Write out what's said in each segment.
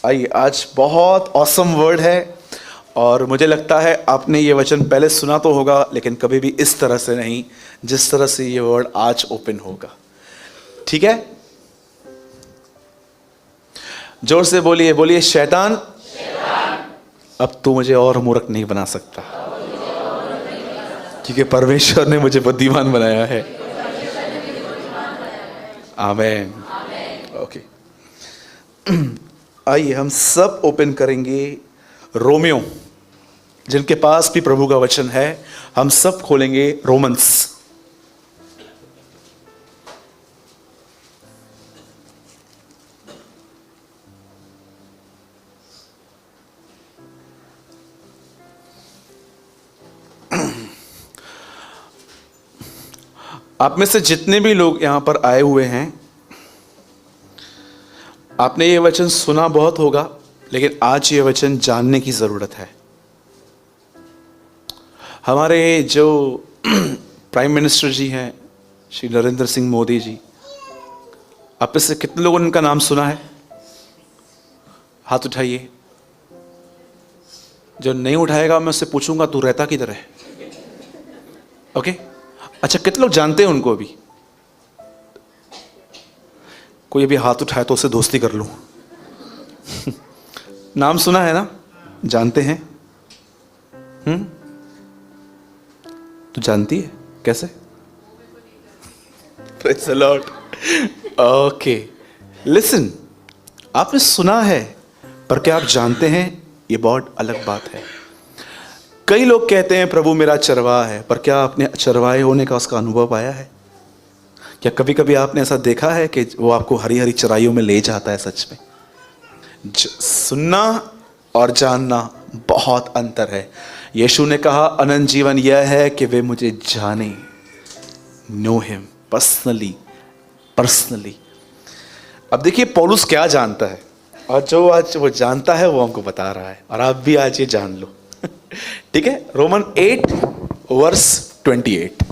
आइए, आज बहुत ऑसम वर्ड है और मुझे लगता है आपने ये वचन पहले सुना तो होगा, लेकिन कभी भी इस तरह से नहीं जिस तरह से ये वर्ड आज ओपन होगा। ठीक है, जोर से बोलिए, बोलिए शैतान, अब तू मुझे और मूर्ख नहीं बना सकता, क्योंकि परमेश्वर ने मुझे बुद्धिमान बनाया है। आमीन। ओके, आइए हम सब ओपन करेंगे रोमियो, जिनके पास भी प्रभु का वचन है, हम सब खोलेंगे रोमन्स। आप में से जितने भी लोग यहां पर आए हुए हैं, आपने ये वचन सुना बहुत होगा, लेकिन आज ये वचन जानने की जरूरत है। हमारे जो प्राइम मिनिस्टर जी हैं, श्री नरेंद्र सिंह मोदी जी, आप में से कितने लोगों ने उनका नाम सुना है? हाथ उठाइए। जो नहीं उठाएगा मैं उससे पूछूंगा तू रहता किधर है। ओके, अच्छा, कितने लोग जानते हैं उनको? अभी कोई अभी हाथ उठाए तो उससे दोस्ती कर लूं। नाम सुना है ना, जानते हैं? तू जानती है कैसे? Praise the Lord. Okay, listen, आपने सुना है पर क्या आप जानते हैं? ये बहुत अलग बात है। कई लोग कहते हैं प्रभु मेरा चरवाहा है, पर क्या आपने चरवाहे होने का उसका अनुभव पाया है? क्या कभी कभी आपने ऐसा देखा है कि वो आपको हरी हरी चराइयों में ले जाता है? सच में सुनना और जानना बहुत अंतर है। यीशु ने कहा अनंत जीवन यह है कि वे मुझे जाने, नो हिम पर्सनली। अब देखिए पौलुस क्या जानता है, और जो आज वो जानता है वो हमको बता रहा है, और आप भी आज ये जान लो। ठीक है, रोमन 8 वर्स 28।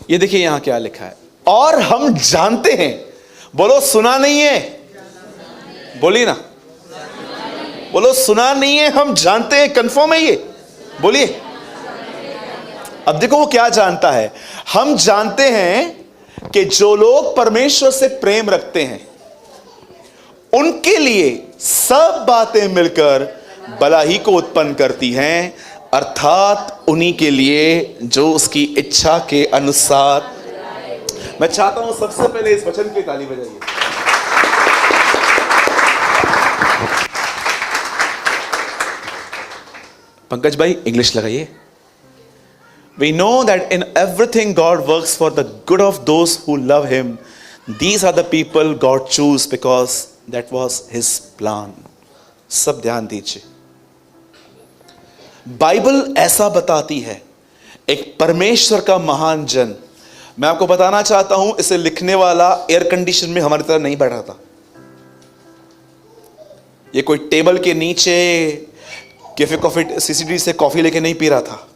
ये देखिए यहां क्या लिखा है, और हम जानते हैं। बोलो सुना नहीं है, बोलिए ना, बोलो सुना नहीं है, हम जानते हैं। कंफर्म है ये? बोलिए। अब देखो वो क्या जानता है। हम जानते हैं कि जो लोग परमेश्वर से प्रेम रखते हैं उनके लिए सब बातें मिलकर भलाई को उत्पन्न करती हैं, अर्थात उन्हीं के लिए जो उसकी इच्छा के अनुसार। मैं चाहता हूं सबसे पहले इस वचन की ताली बजाइए। पंकज भाई इंग्लिश लगाइए। We know that in everything God works for the good of those who love him. These are the people God chose because that was his plan. सब ध्यान दीजिए, बाइबल ऐसा बताती है। एक परमेश्वर का महान जन, मैं आपको बताना चाहता हूं, इसे लिखने वाला एयर कंडीशन में हमारी तरह नहीं बैठा था। ये कोई टेबल के नीचे कैफे कॉफी सीसीडी से कॉफी लेके नहीं पी रहा था।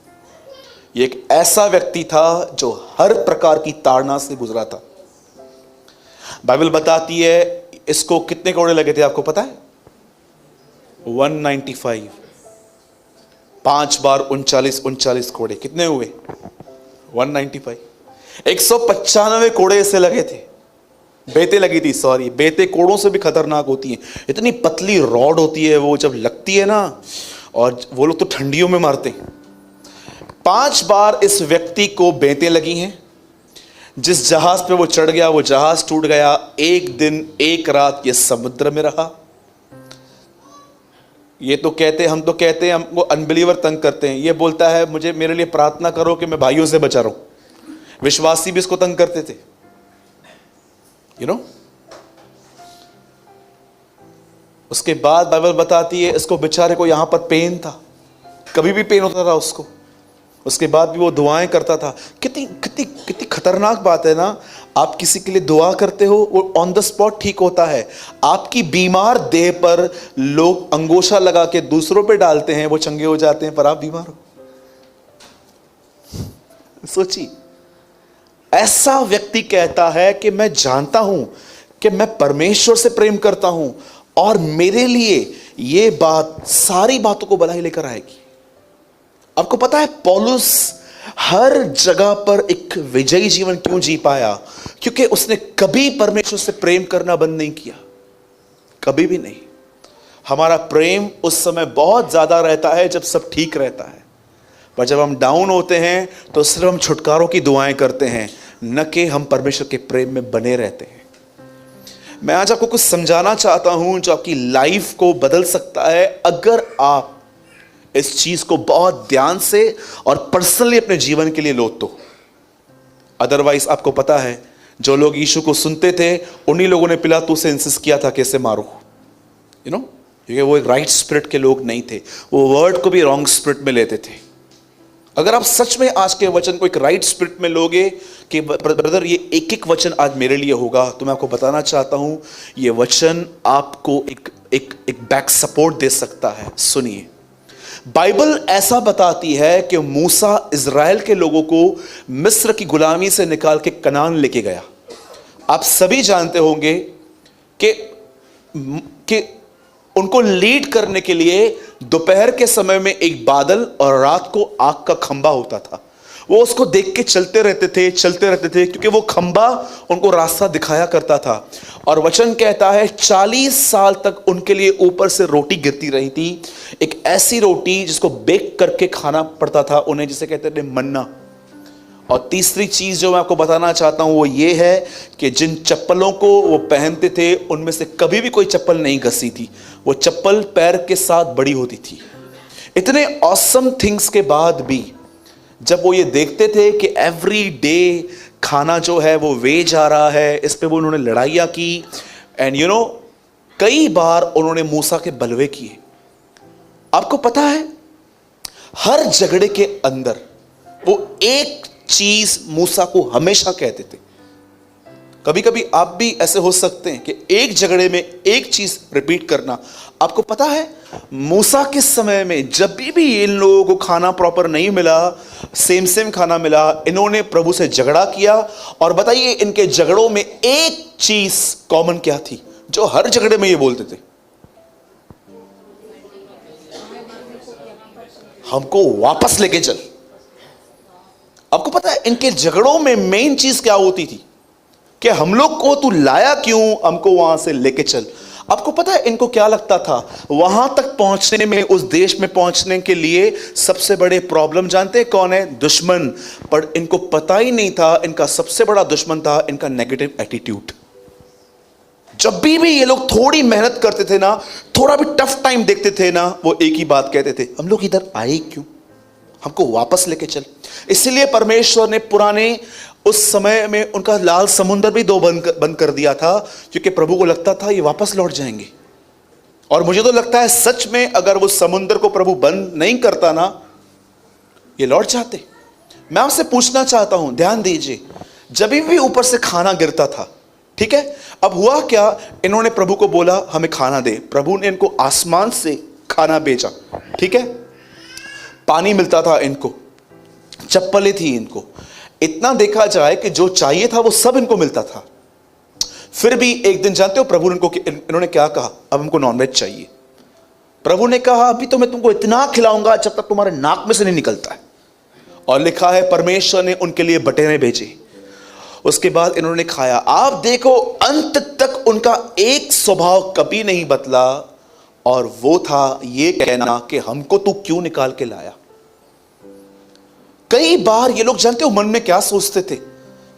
ये एक ऐसा व्यक्ति था जो हर प्रकार की ताड़ना से गुजरा था। बाइबल बताती है इसको कितने कोड़े लगे थे, आपको पता है? 195। 5 बार 39 कोड़े। कितने हुए? 195। 195 कोड़े इसे लगे थे। बेते लगी थी, सॉरी, बेते कोड़ों से भी खतरनाक होती हैं। इतनी पतली रॉड होती है, वो जब लगती है ना, और वो लोग तो ठंडियों में मारते हैं। 5 बार इस व्यक्ति को बेतें लगी हैं। जिस जहाज पे वो चढ़ गया वो जहाज टूट गया। 1 दिन 1 रात ये समुद्र में रहा। ये तो कहते, हम तो कहते हैं हमको अनबिलीवर तंग करते हैं। ये बोलता है मुझे, मेरे लिए प्रार्थना करो कि मैं भाइयों से बचा रहूं। विश्वासी भी इसको तंग करते थे, यू नो। उसके बाद बाइबल बताती है इसको बेचारे को यहां पर पेन था, कभी भी पेन होता था उसको। उसके बाद भी वो दुआएं करता था। कितनी कितनी कितनी खतरनाक बात है ना। आप किसी के लिए दुआ करते हो, वो ऑन द स्पॉट ठीक होता है। आपकी बीमार देह पर लोग अंगोछा लगा के दूसरों पे डालते हैं, वो चंगे हो जाते हैं, पर आप बीमार हो। सोचिए, ऐसा व्यक्ति कहता है कि मैं जानता हूं कि मैं परमेश्वर से प्रेम करता हूं और मेरे लिए ये बात सारी बातों को भलाई लेकर आएगी। आपको पता है पौलुस हर जगह पर एक विजयी जीवन क्यों जी पाया? क्योंकि उसने कभी परमेश्वर से प्रेम करना बंद नहीं किया, कभी भी नहीं। हमारा प्रेम उस समय बहुत ज्यादा रहता है जब सब ठीक रहता है, पर जब हम डाउन होते हैं तो सिर्फ हम छुटकारों की दुआएं करते हैं, न कि हम परमेश्वर के प्रेम में बने रहते हैं। मैं आज आपको कुछ समझाना चाहता हूं जो आपकी लाइफ को बदल सकता है अगर आप इस चीज को बहुत ध्यान से और पर्सनली अपने जीवन के लिए लो तो। अदरवाइज आपको पता है जो लोग यीशु को सुनते थे उन्हीं लोगों ने पिलातुस से इंसिस्ट किया था कैसे मारो, क्योंकि वो एक राइट स्पिरिट के लोग नहीं थे, वो वर्ड को भी रॉन्ग स्पिरिट में लेते थे। अगर आप सच में आज के वचन को एक राइट स्पिरिट में लोगे कि ब्रदर ये एक एक वचन आज मेरे लिए होगा, तो मैं आपको बताना चाहता हूं ये वचन आपको एक बैक सपोर्ट दे सकता है। सुनिए, बाइबल ऐसा बताती है कि मूसा इज़राइल के लोगों को मिस्र की गुलामी से निकाल के कनान लेके गया। आप सभी जानते होंगे कि उनको लीड करने के लिए दोपहर के समय में एक बादल और रात को आग का खंबा होता था। वो उसको देख के चलते रहते थे क्योंकि वो खंबा उनको रास्ता दिखाया करता था। और वचन कहता है 40 साल तक उनके लिए ऊपर से रोटी गिरती रही थी, एक ऐसी रोटी जिसको बेक करके खाना पड़ता था उन्हें, जिसे कहते थे मन्ना। और तीसरी चीज जो मैं आपको बताना चाहता हूं वो ये है कि जिन चप्पलों को वो पहनते थे उनमें से कभी भी कोई चप्पल नहीं घसी थी, वो चप्पल पैर के साथ बड़ी होती थी। इतने ऑसम थिंग्स के बाद भी जब वो ये देखते थे कि एवरी डे खाना जो है वो वेज आ रहा है, इस पे वो उन्होंने लड़ाइयाँ की एंड कई बार उन्होंने मूसा के बलवे किए। आपको पता है हर झगड़े के अंदर वो एक चीज मूसा को हमेशा कहते थे। कभी कभी आप भी ऐसे हो सकते हैं कि एक झगड़े में एक चीज रिपीट करना। आपको पता है मूसा के समय में जब भी इन लोगों को खाना प्रॉपर नहीं मिला, सेम खाना मिला, इन्होंने प्रभु से झगड़ा किया। और बताइए इनके झगड़ों में एक चीज कॉमन क्या थी जो हर झगड़े में ये बोलते थे? हमको वापस लेके चल। आपको पता है इनके झगड़ों में मेन चीज क्या होती थी कि हम लोग को तू लाया क्यों, हमको वहां से लेके चल। आपको पता है इनको क्या लगता था? वहां तक पहुंचने में, उस देश में पहुंचने के लिए सबसे बड़े प्रॉब्लम जानते हैं कौन है? दुश्मन। पर इनको पता ही नहीं था इनका सबसे बड़ा दुश्मन था इनका नेगेटिव एटीट्यूड। जब भी ये लोग थोड़ी मेहनत करते थे ना, थोड़ा भी टफ टाइम देखते थे ना, वो एक ही बात कहते थे, हम लोग इधर आए क्यों, हमको वापस लेके चल। इसलिए परमेश्वर ने पुराने उस समय में उनका लाल समुद्र भी दो बंद कर दिया था, क्योंकि प्रभु को लगता था ये वापस लौट जाएंगे। और मुझे तो लगता है सच में अगर वो समुद्र को प्रभु बंद नहीं करता ना, ये लौट जाते। मैं आपसे पूछना चाहता हूं, ध्यान दीजिए, जब भी ऊपर से खाना गिरता था, ठीक है, अब हुआ क्या, इन्होंने प्रभु को बोला हमें खाना दे। प्रभु ने इनको आसमान से खाना भेजा, ठीक है, पानी मिलता था इनको, चप्पलें थी इनको, इतना देखा जाए कि जो चाहिए था वो सब इनको मिलता था। फिर भी एक दिन जानते हो प्रभु इन्होंने क्या कहा? अब हमको नॉनवेज चाहिए। प्रभु ने कहा अभी तो मैं तुमको इतना खिलाऊंगा जब तक तुम्हारे नाक में से नहीं निकलता है। और लिखा है परमेश्वर ने उनके लिए बटेरे भेजे, उसके बाद इन्होंने खाया। आप देखो अंत तक उनका एक स्वभाव कभी नहीं बदला, और वो था ये कहना कि हमको तू क्यों निकाल के लाया। कई बार ये लोग जानते हो मन में क्या सोचते थे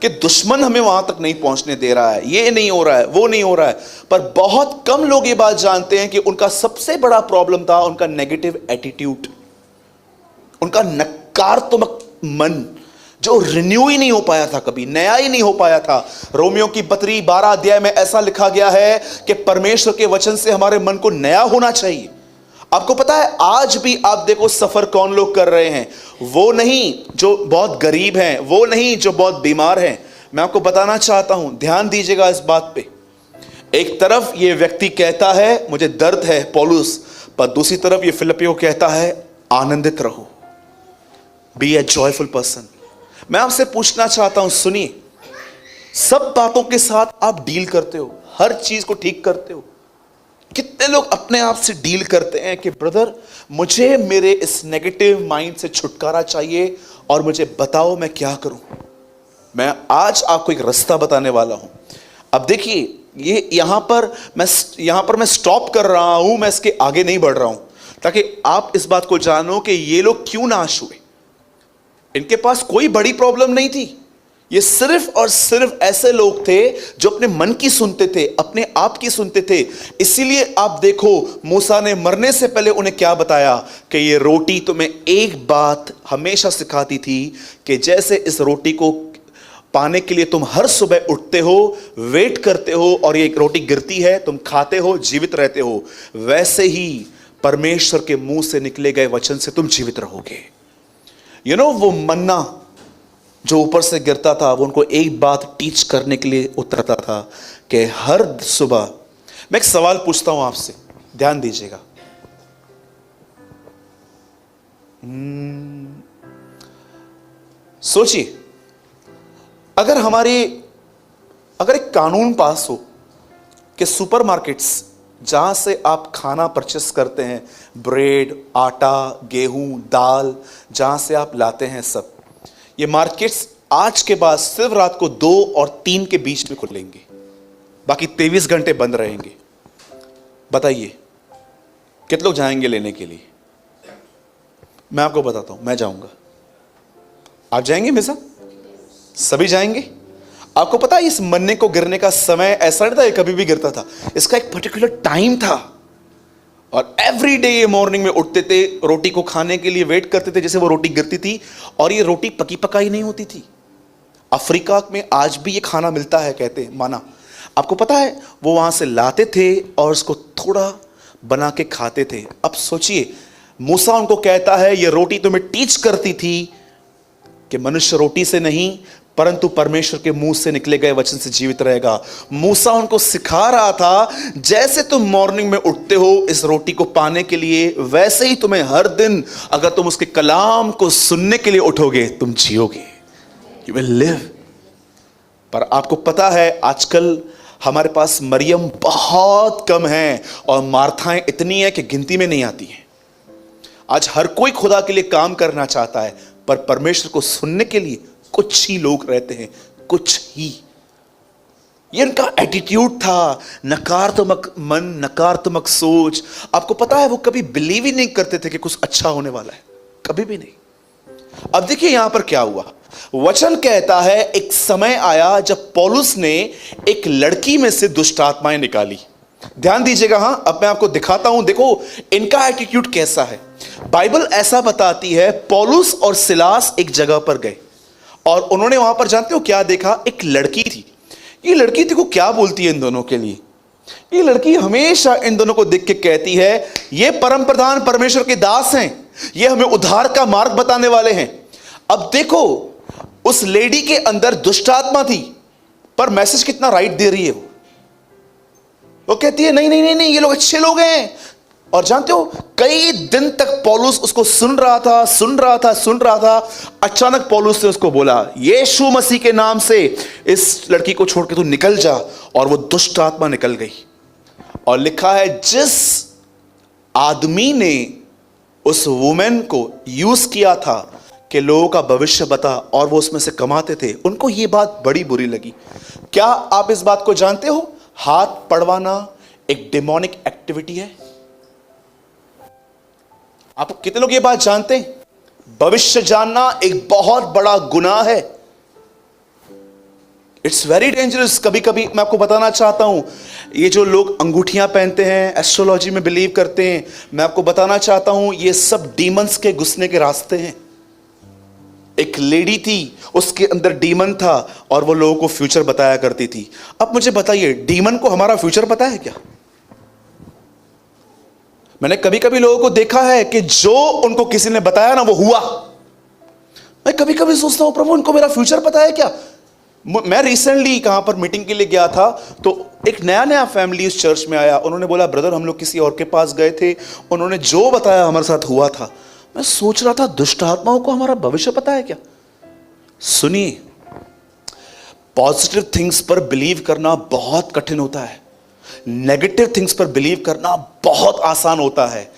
कि दुश्मन हमें वहां तक नहीं पहुंचने दे रहा है, ये नहीं हो रहा है, वो नहीं हो रहा है। पर बहुत कम लोग ये बात जानते हैं कि उनका सबसे बड़ा प्रॉब्लम था उनका नेगेटिव एटीट्यूड, उनका नकारात्मक मन जो रिन्यू ही नहीं हो पाया था, कभी नया ही नहीं हो पाया था। रोमियो की पत्री 12 अध्याय में ऐसा लिखा गया है कि परमेश्वर के वचन से हमारे मन को नया होना चाहिए। आपको पता है आज भी आप देखो सफर कौन लोग कर रहे हैं, वो नहीं जो बहुत गरीब हैं, वो नहीं जो बहुत बीमार हैं। मैं आपको बताना चाहता हूं, ध्यान दीजिएगा इस बात पे। एक तरफ ये व्यक्ति कहता है मुझे दर्द है, पौलुस, पर दूसरी तरफ ये फिलिपियों कहता है आनंदित रहो, बी ए जॉयफुल पर्सन। मैं आपसे पूछना चाहता हूं, सुनिए, सब बातों के साथ आप डील करते हो, हर चीज को ठीक करते हो। कितने लोग अपने आप से डील करते हैं कि ब्रदर मुझे मेरे इस नेगेटिव माइंड से छुटकारा चाहिए और मुझे बताओ मैं क्या करूं। मैं आज आपको एक रास्ता बताने वाला हूं। अब देखिए, ये यहां पर मैं स्टॉप कर रहा हूं, मैं इसके आगे नहीं बढ़ रहा हूं, ताकि आप इस बात को जानो कि ये लोग क्यों नाश हुए। इनके पास कोई बड़ी प्रॉब्लम नहीं थी। ये सिर्फ और सिर्फ ऐसे लोग थे जो अपने मन की सुनते थे, अपने आप की सुनते थे। इसीलिए आप देखो, मूसा ने मरने से पहले उन्हें क्या बताया कि ये रोटी तुम्हें एक बात हमेशा सिखाती थी कि जैसे इस रोटी को पाने के लिए तुम हर सुबह उठते हो, वेट करते हो और ये रोटी गिरती है, तुम खाते हो, जीवित रहते हो, वैसे ही परमेश्वर के मुंह से निकले गए वचन से तुम जीवित रहोगे। वो मन्ना जो ऊपर से गिरता था, वो उनको एक बात टीच करने के लिए उतरता था कि हर सुबह। मैं एक सवाल पूछता हूं आपसे, ध्यान दीजिएगा। सोचिए, अगर एक कानून पास हो कि सुपरमार्केट्स जहां से आप खाना परचेस करते हैं, ब्रेड, आटा, गेहूं, दाल, जहां से आप लाते हैं, सब ये मार्केट्स आज के बाद सिर्फ रात को 2 और 3 के बीच में खुलेंगे, बाकी 23 घंटे बंद रहेंगे। बताइए कितने लोग जाएंगे लेने के लिए? मैं आपको बताता हूं, मैं जाऊंगा। आप जाएंगे मेरे साथ? सभी जाएंगे? आपको पता है इस मन्ने को गिरने का समय ऐसा नहीं था ये कभी भी गिरता था, इसका एक पर्टिकुलर टाइम था। और एवरी डे ये मॉर्निंग में उठते थे, रोटी को खाने के लिए वेट करते थे, जैसे वो रोटी गिरती थी। और ये रोटी पकी पकाई नहीं होती थी। अफ्रीका में आज भी ये खाना मिलता है, कहते हैं, माना। आपको पता है वो वहां से लाते थे और उसको थोड़ा बना के खाते थे। अब सोचिए, मूसा उनको कहता है ये रोटी तुम्हें टीच करती थी कि मनुष्य रोटी से नहीं परंतु परमेश्वर के मुंह से निकले गए वचन से जीवित रहेगा। मूसा उनको सिखा रहा था, जैसे तुम मॉर्निंग में उठते हो इस रोटी को पाने के लिए, वैसे ही तुम्हें हर दिन अगर तुम उसके कलाम को सुनने के लिए उठोगे, तुम जियोगे, यू विल लिव। पर आपको पता है आजकल हमारे पास मरियम बहुत कम है और मार्थाएं इतनी है कि गिनती में नहीं आती हैं। आज हर कोई खुदा के लिए काम करना चाहता है, पर परमेश्वर को सुनने के लिए कुछ ही लोग रहते हैं, कुछ ही। ये इनका एटीट्यूड था, नकारात्मक मन, नकारात्मक सोच। आपको पता है वो कभी बिलीव ही नहीं करते थे कि कुछ अच्छा होने वाला है, कभी भी नहीं। अब देखिए यहां पर क्या हुआ। वचन कहता है एक समय आया जब पौलुस ने एक लड़की में से दुष्ट आत्माएं निकाली। ध्यान दीजिएगा, हां, अब मैं आपको दिखाता हूं, देखो इनका एटीट्यूड कैसा है। बाइबल ऐसा बताती है, पौलुस और सिलास एक जगह पर गए और उन्होंने वहां पर, जानते हो क्या देखा? एक लड़की थी। ये लड़की देखो क्या बोलती है इन दोनों के लिए। ये लड़की हमेशा इन दोनों को देख के कहती है, ये परम प्रधान परमेश्वर के दास हैं, ये हमें उद्धार का मार्ग बताने वाले हैं। अब देखो उस लेडी के अंदर दुष्ट आत्मा थी, पर मैसेज कितना राइट दे रही है वो कहती है नहीं नहीं नहीं नहीं, ये लोग अच्छे लोग हैं। और जानते हो कई दिन तक पौलुस उसको सुन रहा था। अचानक पौलुस ने उसको बोला, यीशु मसीह के नाम से इस लड़की को छोड़ के तू निकल जा। और वो दुष्ट आत्मा निकल गई। और लिखा है जिस आदमी ने उस वुमेन को यूज किया था कि लोगों का भविष्य बता और वो उसमें से कमाते थे, उनको ये बात बड़ी बुरी लगी। क्या आप इस बात को जानते हो? हाथ पड़वाना एक डेमोनिक एक्टिविटी है। आप कितने लोग ये बात जानते हैं? भविष्य जानना एक बहुत बड़ा गुनाह है। It's very dangerous. कभी कभी मैं आपको बताना चाहता हूं, ये जो लोग अंगूठियां पहनते हैं, एस्ट्रोलॉजी में बिलीव करते हैं, मैं आपको बताना चाहता हूं ये सब डीमंस के घुसने के रास्ते हैं। एक लेडी थी, उसके अंदर डीमन था और वो लोगों को फ्यूचर बताया करती थी। अब मुझे बताइए, डीमन को हमारा फ्यूचर पता है क्या? मैंने कभी कभी लोगों को देखा है कि जो उनको किसी ने बताया ना वो हुआ। मैं कभी कभी सोचता हूं, प्रभु उनको मेरा फ्यूचर पता है क्या? मैं रिसेंटली कहां पर मीटिंग के लिए गया था, तो एक नया फैमिली इस चर्च में आया। उन्होंने बोला, ब्रदर हम लोग किसी और के पास गए थे, उन्होंने जो बताया हमारे साथ हुआ था। मैं सोच रहा था, दुष्ट आत्माओं को हमारा भविष्य पता है क्या? सुनिए, पॉजिटिव थिंग्स पर बिलीव करना बहुत कठिन होता है, नेगेटिव थिंग्स पर बिलीव करना बहुत आसान होता है।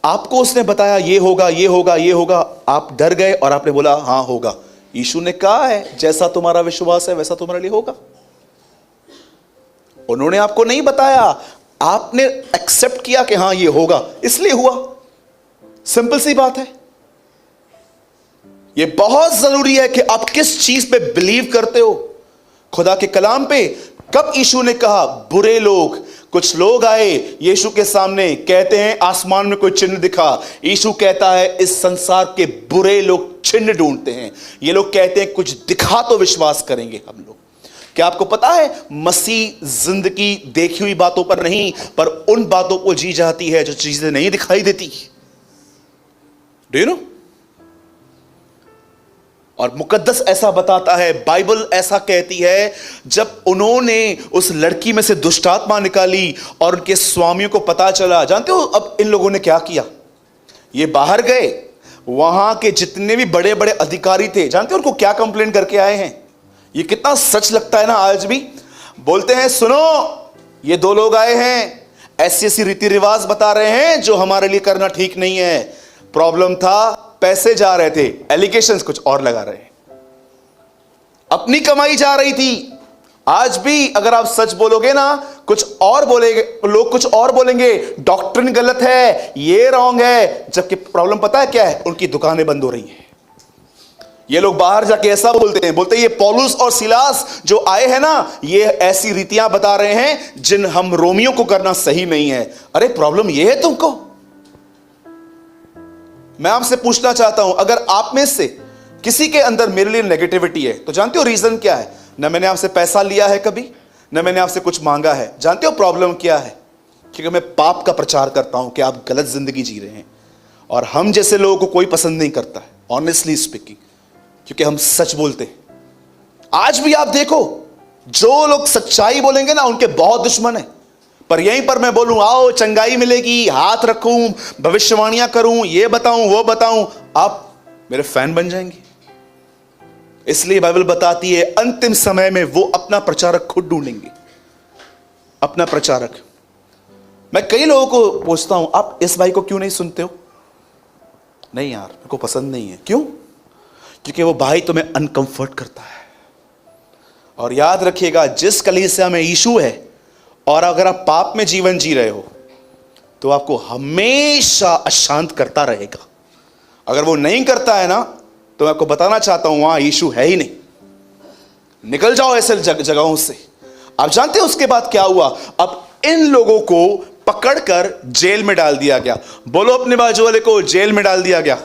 आपको उसने बताया ये होगा, ये होगा, ये होगा, आप डर गए और आपने बोला हां होगा। यीशु ने कहा है जैसा तुम्हारा विश्वास है वैसा तुम्हारे लिए होगा। उन्होंने आपको नहीं बताया, आपने एक्सेप्ट किया कि हां ये होगा, इसलिए हुआ। सिंपल सी बात है। यह बहुत जरूरी है कि आप किस चीज पे बिलीव करते हो। खुदा के कलाम पे कब यीशु ने कहा बुरे लोग, कुछ लोग आए यीशु के सामने, कहते हैं आसमान में कोई चिन्ह दिखा। यीशु कहता है इस संसार के बुरे लोग चिन्ह ढूंढते हैं, ये लोग कहते हैं कुछ दिखा तो विश्वास करेंगे हम लोग। क्या आपको पता है मसीह जिंदगी देखी हुई बातों पर नहीं, पर उन बातों को जी जाती है जो चीजें नहीं दिखाई देती। Do you know? और मुकद्दस ऐसा बताता है, बाइबल ऐसा कहती है, जब उन्होंने उस लड़की में से दुष्ट आत्मा निकाली और उनके स्वामियों को पता चला, जानते हो अब इन लोगों ने क्या किया? ये बाहर गए, वहां के जितने भी बड़े बड़े अधिकारी थे, जानते हो उनको क्या कंप्लेंट करके आए हैं? ये कितना सच लगता है ना आज भी। बोलते हैं सुनो, ये दो लोग आए हैं, ऐसी ऐसी रीति रिवाज बता रहे हैं जो हमारे लिए करना ठीक नहीं है। प्रॉब्लम था पैसे जा रहे थे, एलिगेशंस कुछ और लगा रहे हैं, अपनी कमाई जा रही थी। आज भी अगर आप सच बोलोगे ना, कुछ और बोलेंगे लोग, कुछ और बोलेंगे, डॉक्ट्रिन गलत है, ये रॉन्ग है, जबकि प्रॉब्लम पता है क्या है? उनकी दुकानें बंद हो रही हैं। ये लोग बाहर जाके ऐसा बोलते हैं, बोलते हैं ये पौलुस और सिलास जो आए हैं ना, ये ऐसी रीतियां बता रहे हैं जिन हम रोमियों को करना सही नहीं है। अरे प्रॉब्लम ये है तुमको। मैं आपसे पूछना चाहता हूं, अगर आप में से किसी के अंदर मेरे लिए नेगेटिविटी है, तो जानते हो रीजन क्या है? न मैंने आपसे पैसा लिया है कभी, न मैंने आपसे कुछ मांगा है। जानते हो प्रॉब्लम क्या है? क्योंकि मैं पाप का प्रचार करता हूं कि आप गलत जिंदगी जी रहे हैं, और हम जैसे लोगों को कोई पसंद नहीं करता है, ऑनेस्टली स्पीकिंग, क्योंकि हम सच बोलते हैं। आज भी आप देखो, जो लोग सच्चाई बोलेंगे ना, उनके बहुत दुश्मन है। पर यहीं पर मैं बोलूं आओ चंगाई मिलेगी, हाथ रखूं, भविष्यवाणियां करूं, ये बताऊं वो बताऊं, आप मेरे फैन बन जाएंगे। इसलिए बाइबल बताती है अंतिम समय में वो अपना प्रचारक खुद ढूंढेंगे, अपना प्रचारक। मैं कई लोगों को पूछता हूं आप इस भाई को क्यों नहीं सुनते हो? नहीं यार मेरे को पसंद नहीं है। क्यों? क्योंकि वो भाई तुम्हें अनकंफर्ट करता है। और याद रखिएगा, जिस कलीसिया में यीशु है और अगर आप पाप में जीवन जी रहे हो तो आपको हमेशा अशांत करता रहेगा। अगर वो नहीं करता है ना, तो मैं आपको बताना चाहता हूं वहां यीशु है ही नहीं। निकल जाओ ऐसे जगहों से। आप जानते हो उसके बाद क्या हुआ? अब इन लोगों को पकड़कर जेल में डाल दिया गया। बोलो अपने बाजू वाले को, जेल में डाल दिया गया।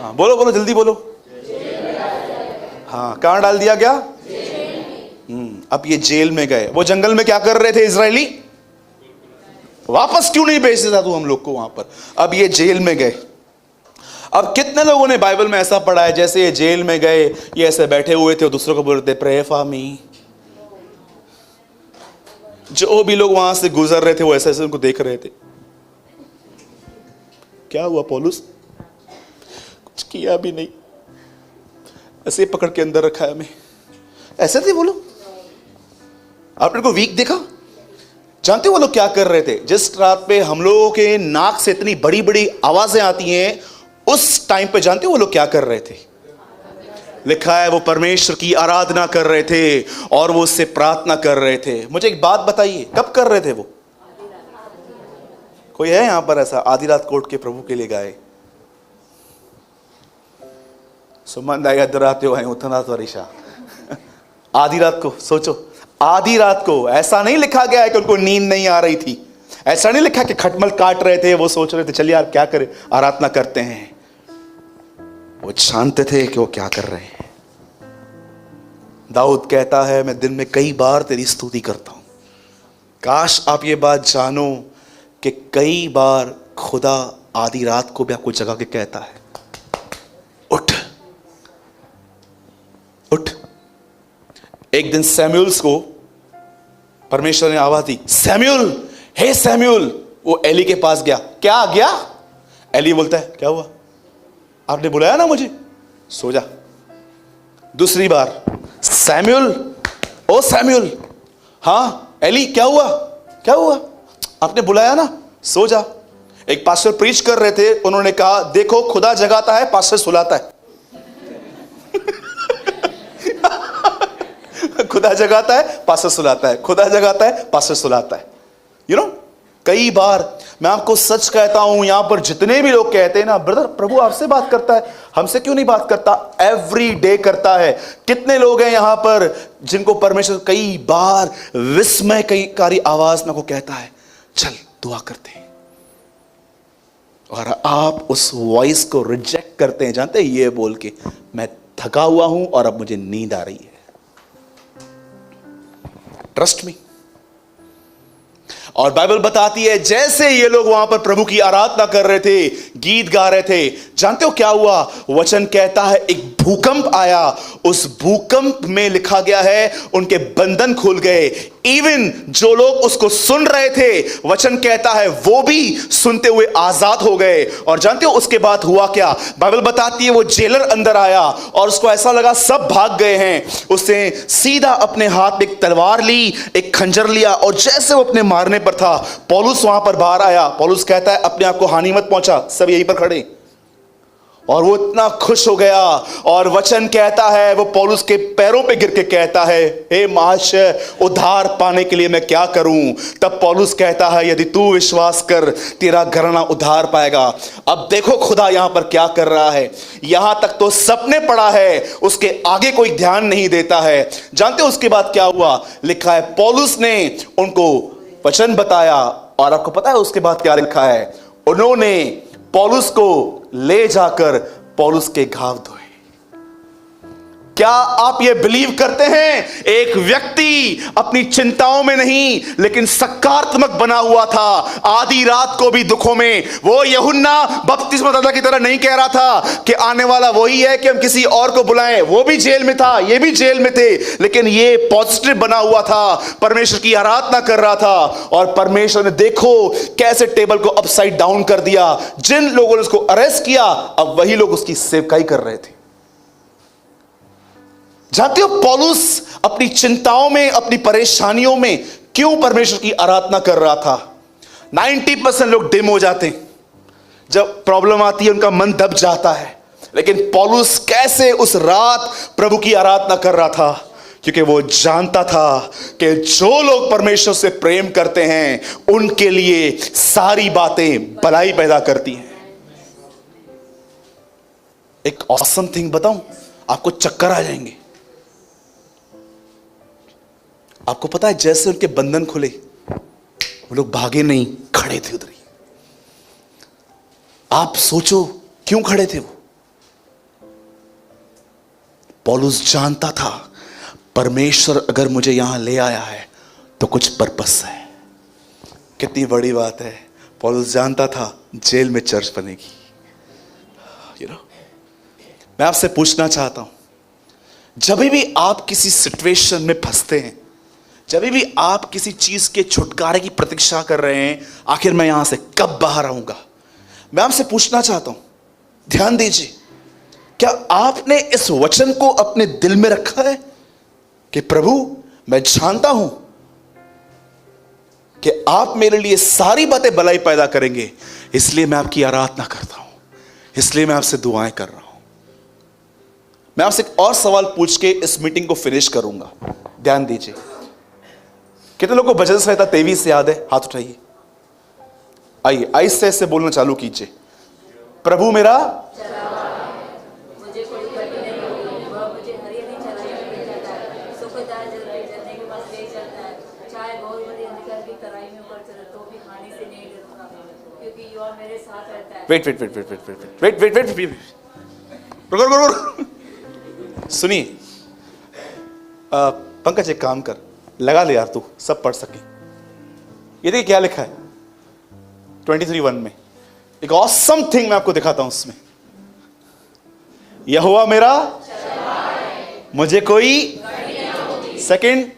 हाँ बोलो बोलो जल्दी बोलो। हाँ कहां डाल दिया गया? अब ये जेल में गए। वो जंगल में क्या कर रहे थे इजरायली? वापस क्यों नहीं भेज देता तू हम लोग को वहां पर? अब ये जेल में गए। अब कितने लोगों ने बाइबल में ऐसा पढ़ा है जैसे ये जेल में गए, ये ऐसे बैठे हुए थे और दूसरों को बोल रहे थे प्रे फॉर मी। जो भी लोग वहां से गुजर रहे थे वो ऐसे ऐसे उनको देख रहे थे। क्या हुआ पौलुस? कुछ किया भी नहीं, ऐसे पकड़ के अंदर रखा है हमें। ऐसे थे वो लोग। आपने को वीक देखा? जानते हो वो लोग क्या कर रहे थे? जिस रात पे हम लोगों के नाक से इतनी बड़ी बड़ी आवाजें आती हैं, उस टाइम पे जानते हो वो लोग क्या कर रहे थे? लिखा है वो परमेश्वर की आराधना कर रहे थे और वो उससे प्रार्थना कर रहे थे। मुझे एक बात बताइए, कब कर रहे थे वो? कोई है यहां पर ऐसा आधी रात कोर्ट के प्रभु के लिए गाए? सुमन दाई अधराते हो उतना तो रिशा आधी रात को। सोचो आधी रात को। ऐसा नहीं लिखा गया है कि उनको नींद नहीं आ रही थी, ऐसा नहीं लिखा कि खटमल काट रहे थे, वो सोच रहे थे चलिए यार क्या करें, आराधना करते हैं। वो जानते थे कि वो क्या कर रहे हैं। दाऊद कहता है मैं दिन में कई बार तेरी स्तुति करता हूं। काश आप ये बात जानो कि कई बार खुदा आधी रात को भी आपको जगा के कहता है उठ उठ। एक दिन सैमुअल्स को परमेश्वर ने आवाज दी, सैमुअल, हे सैमुअल। वो एली के पास गया। क्या आ गया? एली बोलता है क्या हुआ? आपने बुलाया ना मुझे, सो जा। दूसरी बार सैमुअल, ओ सैमुअल, हाँ एली, क्या हुआ, क्या हुआ, आपने बुलाया ना, सो जा। एक पास्टर प्रीच कर रहे थे, उन्होंने कहा देखो खुदा जगाता है, पास्टर सुलाता है। खुदा जगाता है, पास्टर सुलाता है, खुदा जगाता है, पास्टर सुलाता है। यू नो, कई बार मैं आपको सच कहता हूं, यहां पर जितने भी लोग कहते हैं ना, ब्रदर प्रभु आपसे बात करता है, हमसे क्यों नहीं बात करता? एवरी डे करता है। कितने लोग हैं यहां पर जिनको परमेश्वर कई बार विस्मयकारी आवाज में को कहता है चल दुआ करते हैं, और आप उस वॉइस को रिजेक्ट करते हैं, जानते हैं, ये बोल के मैं थका हुआ हूं और अब मुझे नींद आ रही है। Trust me. और बाइबल बताती है जैसे ये लोग वहां पर प्रभु की आराधना कर रहे थे, गीत गा रहे थे, जानते हो क्या हुआ? वचन कहता है एक भूकंप आया। उस भूकंप में लिखा गया है उनके बंधन खुल गए। इवन जो लोग उसको सुन रहे थे, वचन कहता है वो भी सुनते हुए आजाद हो गए। और जानते हो उसके बाद हुआ क्या? बाइबल बताती है वो जेलर अंदर आया और उसको ऐसा लगा सब भाग गए हैं। उसने सीधा अपने हाथ में एक तलवार ली, एक खंजर लिया, और जैसे वो अपने मारने पर था, पौलुस वहां पर बाहर आया। पौलुस कहता है अपने आप को हानि मत पहुंचा, सब यहीं पर खड़े। और वो इतना खुश हो गया, और वचन कहता है वो पौलुस के पैरों पे गिर के कहता है हे महाशय, उद्धार पाने के लिए मैं क्या करूं? तब पौलुस कहता है यदि तू विश्वास कर तेरा घराना उद्धार पाएगा। अब देखो खुदा यहां पर क्या कर रहा है। यहां तक तो सपने पड़ा है, उसके आगे कोई ध्यान नहीं देता है। जानते हो उसके बाद क्या हुआ? लिखा है पौलुस ने उनको वचन बताया, और आपको पता है उसके बाद क्या लिखा है? उन्होंने पौलुस को ले जाकर पौलुस के घाव धोए। क्या आप ये बिलीव करते हैं एक व्यक्ति अपनी चिंताओं में नहीं लेकिन सकारात्मक बना हुआ था? आधी रात को भी दुखों में वो यूहन्ना बपतिस्मादाता की तरह नहीं कह रहा था कि आने वाला वही है कि हम किसी और को बुलाएं। वो भी जेल में था, ये भी जेल में थे, लेकिन ये पॉजिटिव बना हुआ था, परमेश्वर की आराधना कर रहा था। और परमेश्वर ने देखो कैसे टेबल को अपसाइड डाउन कर दिया। जिन लोगों ने उसको अरेस्ट किया, अब वही लोग उसकी सेवकाई कर रहे थे। जानते हो पौलुस अपनी चिंताओं में, अपनी परेशानियों में क्यों परमेश्वर की आराधना कर रहा था? 90% लोग डिम हो जाते हैं जब प्रॉब्लम आती है, उनका मन दब जाता है। लेकिन पौलुस कैसे उस रात प्रभु की आराधना कर रहा था? क्योंकि वो जानता था कि जो लोग परमेश्वर से प्रेम करते हैं उनके लिए सारी बातें भलाई पैदा करती हैं। एक ऑसम थिंग बताऊं, आपको चक्कर आ जाएंगे। आपको पता है जैसे उनके बंधन खुले, वो लोग भागे नहीं, खड़े थे उधर ही। आप सोचो क्यों खड़े थे वो? पौलुस जानता था परमेश्वर अगर मुझे यहां ले आया है तो कुछ पर्पस है। कितनी बड़ी बात है। पौलुस जानता था जेल में चर्च बनेगी। मैं आपसे पूछना चाहता हूं, जब भी आप किसी सिचुएशन में फंसते हैं, जब भी आप किसी चीज के छुटकारे की प्रतीक्षा कर रहे हैं, आखिर मैं यहां से कब बाहर आऊंगा, मैं आपसे पूछना चाहता हूं, ध्यान दीजिए, क्या आपने इस वचन को अपने दिल में रखा है कि प्रभु मैं जानता हूं कि आप मेरे लिए सारी बातें भलाई पैदा करेंगे, इसलिए मैं आपकी आराधना करता हूं, इसलिए मैं आपसे दुआएं कर रहा हूं। मैं आपसे एक और सवाल पूछ के इस मीटिंग को फिनिश करूंगा। ध्यान दीजिए, कितने लोगों को भजन संहिता 23 याद है? हाथ उठाइए। आइए आहिस्ते से बोलना चालू कीजिए। प्रभु मेरा मुझे कोई कभी नहीं होगी, वह मुझे हरियाली चराई जाता है, सूखेदार जल में चरने के पास ले जाता है। चाहे बहुत बड़ी अंधकार की तराई में ऊपर चले तो भी हानि से नहीं डरता, क्योंकि यहोवा मेरे साथ रहता है। वेट रुको। सुनिए, पंकज एक काम कर, लगा ले यार, तू सब पढ़ सके। ये देखिए क्या लिखा है 23:1 में। एक ऑसम थिंग मैं आपको दिखाता हूं उसमें। यहोवा मेरा मुझे कोई सेकंड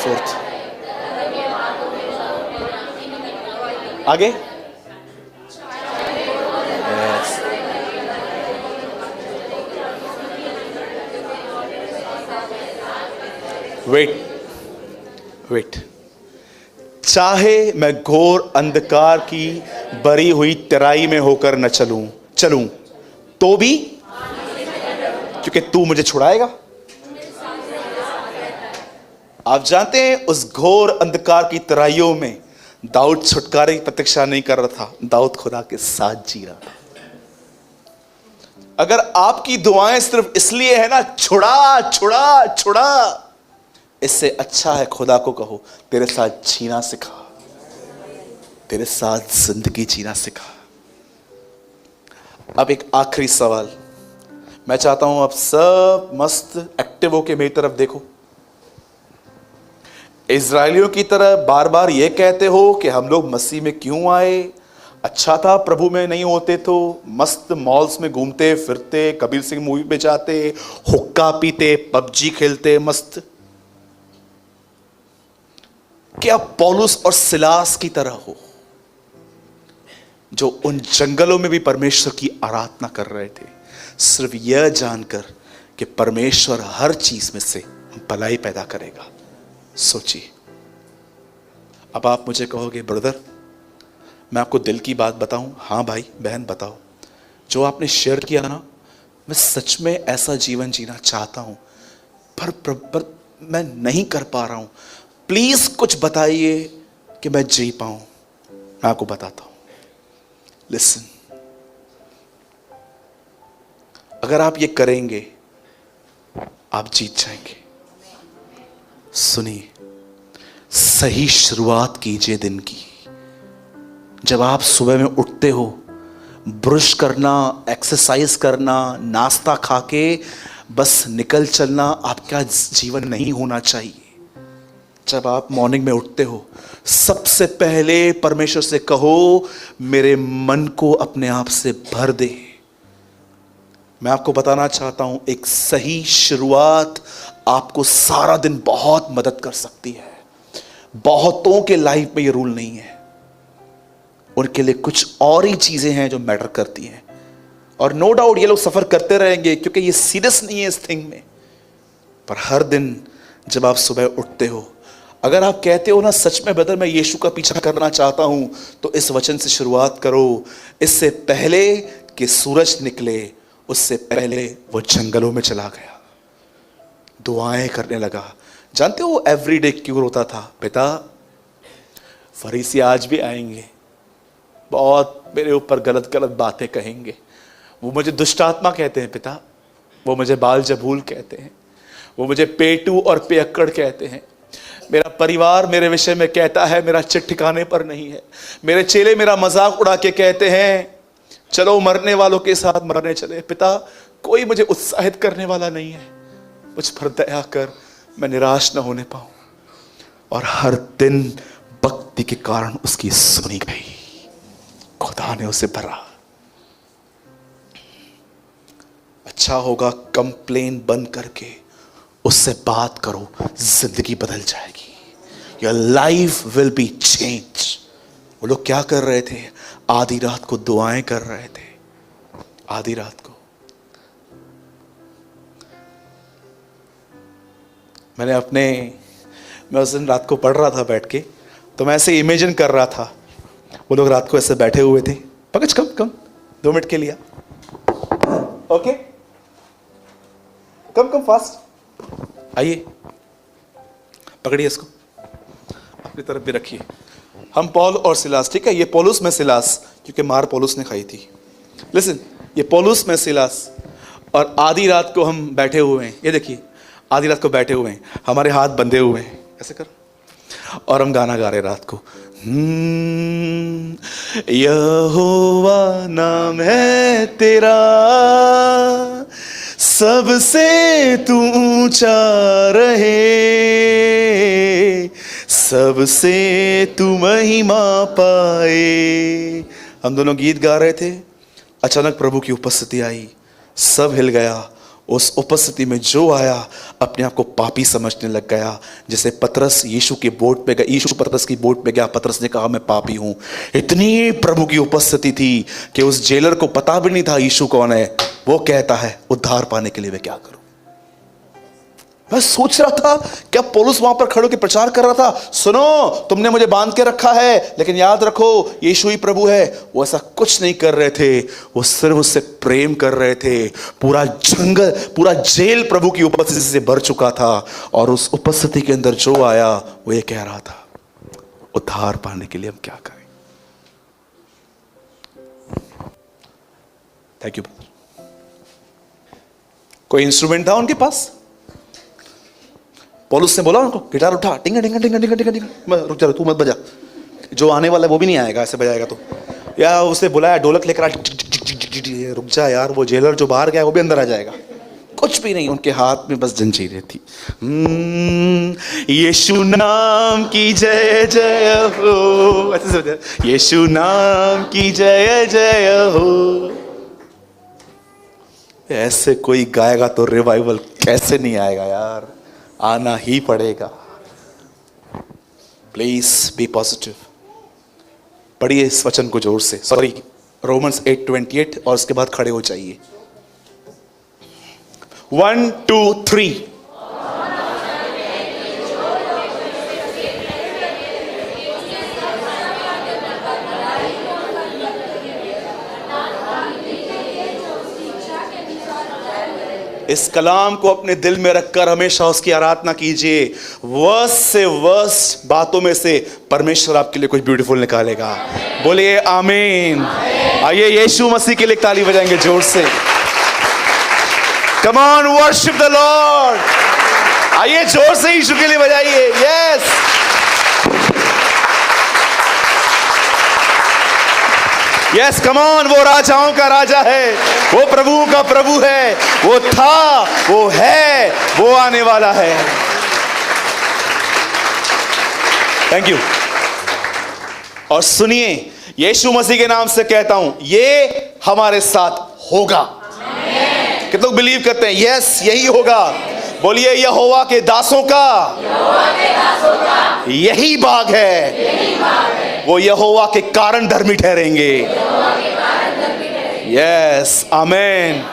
फोर्थ आगे वेट, चाहे मैं घोर अंधकार की भरी हुई तराई में होकर न चलूं तो भी, क्योंकि तू मुझे छुड़ाएगा। आप जानते हैं उस घोर अंधकार की तराइयों में दाऊद छुटकारे की प्रतीक्षा नहीं कर रहा था, दाऊद खुदा के साथ जी रहा था। अगर आपकी दुआएं सिर्फ इसलिए है ना, छुड़ा छुड़ा छुड़ा, इससे अच्छा है खुदा को कहो तेरे साथ जीना सिखा, तेरे साथ जिंदगी जीना सिखा। अब एक आखिरी सवाल, मैं चाहता हूं आप सब मस्त एक्टिव होके मेरी तरफ देखो। इजरायलियों की तरह बार बार ये कहते हो कि हम लोग मसीह में क्यों आए, अच्छा था प्रभु में नहीं होते तो मस्त मॉल्स में घूमते फिरते, कबीर सिंह मूवी पे जाते, हुक्का पीते, पबजी खेलते मस्त। क्या पौलुस और सिलास की तरह हो जो उन जंगलों में भी परमेश्वर की आराधना कर रहे थे, सिर्फ यह जानकर कि परमेश्वर हर चीज में से भलाई पैदा करेगा। सोचिए। अब आप मुझे कहोगे ब्रदर मैं आपको दिल की बात बताऊं। हाँ भाई बहन बताओ, जो आपने शेयर किया ना, मैं सच में ऐसा जीवन जीना चाहता हूं पर मैं नहीं कर पा रहा हूं। प्लीज कुछ बताइए कि मैं जी पाऊं। मैं आपको बताता हूं, लिसन। अगर आप ये करेंगे आप जीत जाएंगे। सुनिए, सही शुरुआत कीजिए दिन की। जब आप सुबह में उठते हो, ब्रश करना, एक्सरसाइज करना, नाश्ता खा के बस निकल चलना आपका जीवन नहीं होना चाहिए। जब आप मॉर्निंग में उठते हो, सबसे पहले परमेश्वर से कहो मेरे मन को अपने आप से भर दे। मैं आपको बताना चाहता हूं, एक सही शुरुआत आपको सारा दिन बहुत मदद कर सकती है। बहुतों के लाइफ में ये रूल नहीं है, उनके लिए कुछ और ही चीजें हैं जो मैटर करती हैं। और नो डाउट ये लोग सफर करते रहेंगे क्योंकि ये सीरियस नहीं है इस थिंग में। पर हर दिन जब आप सुबह उठते हो, अगर आप कहते हो ना सच में ब्रदर मैं यीशु का पीछा करना चाहता हूं, तो इस वचन से शुरुआत करो। इससे पहले कि सूरज निकले, उससे पहले वो जंगलों में चला गया, दुआएं करने लगा। जानते हो एवरीडे क्यों रोता था? पिता, फरीसी आज भी आएंगे, बहुत मेरे ऊपर गलत गलत बातें कहेंगे, वो मुझे दुष्ट आत्मा कहते हैं पिता, वो मुझे बाल जबूल कहते हैं, वो मुझे पेटू और पियक्कड़ कहते हैं। मेरा परिवार मेरे विषय में कहता है मेरा चिट ठिकाने पर नहीं है। मेरे चेले मेरा मजाक उड़ा के कहते हैं चलो मरने वालों के साथ मरने चले। पिता, कोई मुझे उत्साहित करने वाला नहीं है, मुझ पर दया कर, मैं निराश न होने पाऊं। और हर दिन भक्ति के कारण उसकी सुनी गई, खुदा ने उसे भरा। अच्छा होगा कंप्लेन बंद करके उससे बात करो, जिंदगी बदल जाएगी। Your life will be change. वो लोग क्या कर रहे थे? आधी रात को दुआएं कर रहे थे। आधी रात को मैं उस दिन रात को पढ़ रहा था बैठ के, तो मैं ऐसे इमेजिन कर रहा था वो लोग रात को ऐसे बैठे हुए थे। पकड़, कम 2 मिनट के लिए, ओके, कम फास्ट आइए, पकड़िए इसको, अपनी तरफ भी रखिए। हम पौल और सिलास, ठीक है, ये पौलुस में सिलास, क्योंकि मार पौलुस ने खाई थी। लिसन, ये पौलुस में सिलास, और आधी रात को हम बैठे हुए हैं। ये देखिए, आधी रात को बैठे हुए हैं, हमारे हाथ बंधे हुए हैं, ऐसे कर, और हम गाना गा रहे रात को। यहोवा नाम है तेरा, सबसे तू ऊंचा रहे, सबसे तू महिमा पाए। हम दोनों गीत गा रहे थे, अचानक प्रभु की उपस्थिति आई, सब हिल गया, उस उपस्थिति में जो आया अपने आप को पापी समझने लग गया। जैसे पतरस यीशु की बोट पे गया, यीशु पतरस की बोट पे गया, पतरस ने कहा मैं पापी हूं। इतनी प्रभु की उपस्थिति थी कि उस जेलर को पता भी नहीं था यीशु कौन है। वो कहता है उद्धार पाने के लिए मैं क्या करूं। मैं सोच रहा था क्या पौलुस वहां पर खड़े होकर प्रचार कर रहा था, सुनो तुमने मुझे बांध के रखा है लेकिन याद रखो यीशु ही प्रभु है। वो ऐसा कुछ नहीं कर रहे थे, वो सिर्फ उससे प्रेम कर रहे थे। पूरा जंगल, पूरा जेल प्रभु की उपस्थिति से भर चुका था और उस उपस्थिति के अंदर जो आया वो ये कह रहा था उद्धार पाने के लिए हम क्या करें। Thank you. कोई इंस्ट्रूमेंट था उनके पास? पौलुस ने बोला उनको गिटार उठा, टिंगा टिंगा टिंगा टिंगा टिंगा टिंगा, रुक जा तू मत बजा, जो आने वाला है वो भी नहीं आएगा ऐसे बजाएगा तो। या उसे बुलाया ढोलक लेकर आ, रुक जा यार, वो जेलर जो बाहर गया वो भी अंदर आ जाएगा। कुछ भी नहीं, उनके हाथ में बस जंजीरें थी। यीशु नाम की जय जय हो, ऐसे से यीशु नाम की जय जय हो। ऐसे कोई गाएगा तो रिवाइवल कैसे नहीं आएगा यार, आना ही पड़ेगा। Please be positive. पढ़िए इस वचन को जोर से, सॉरी रोमन्स 8:28 और उसके बाद खड़े हो जाइए। 1 2 3। इस कलाम को अपने दिल में रखकर हमेशा उसकी आराधना कीजिए। वर्स से वर्स बातों में से परमेश्वर आपके लिए कुछ ब्यूटीफुल निकालेगा। बोलिए आमीन। आइए यीशु मसीह के लिए ताली बजाएंगे जोर से। Come on worship the Lord. आइए जोर से यीशु के लिए बजाइए। Yes yes, come on. वो राजाओं का राजा है, वो प्रभुओं का प्रभु है, वो था, वो है, वो आने वाला है। Thank you. और सुनिए, यीशु मसीह के नाम से कहता हूं ये हमारे साथ होगा। कितने लोग बिलीव करते हैं? यस यही होगा। बोलिए यहोवा के दासों का यही भाग है, वो यहोवा के कारण धर्मी ठहरेंगे। यस आमीन।